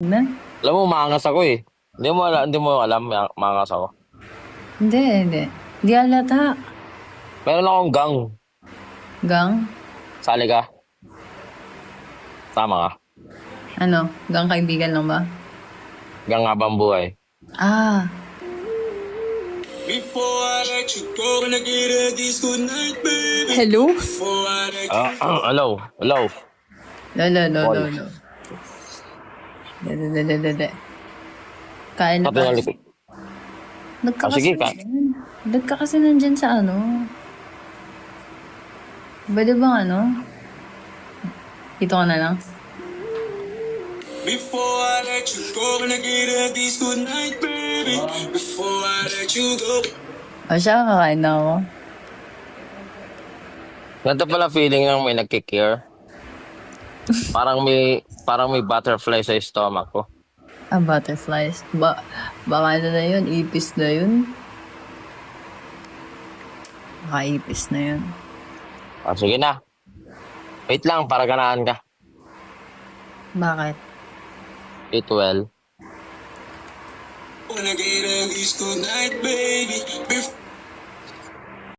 Na? Alam mo, maangas ako eh. Hindi mo alam, maangas ako. Hindi. Di halata. Meron akong gang. Gang? Sali ka. Tama ka. Ano? Gang kaibigan lang ba? Gang habang buhay. Ah, Before I let you go, and I get a this good night, baby. hello? Before I let you Hello. Lo. Paul. Dede. Kain na Pati pa. na likod. Ba't ka Sige kasi ka. nandyan? Ba't ka kasi nandyan sa ano? Pwede bang ano? Dito ka na lang. Before I let you go, and I get a this good night, baby. Before I let you go. O siya, kakain na ako. Ganito pala feeling ng may nagkikare. Parang may butterfly sa stomach ko. Ah, butterflies. Baka ano na yun? Ipis na yun? Baka ipis na yun. Sige na. Wait lang, para ganahan ka. Bakit? Eat well. When I get a this good night, baby. Before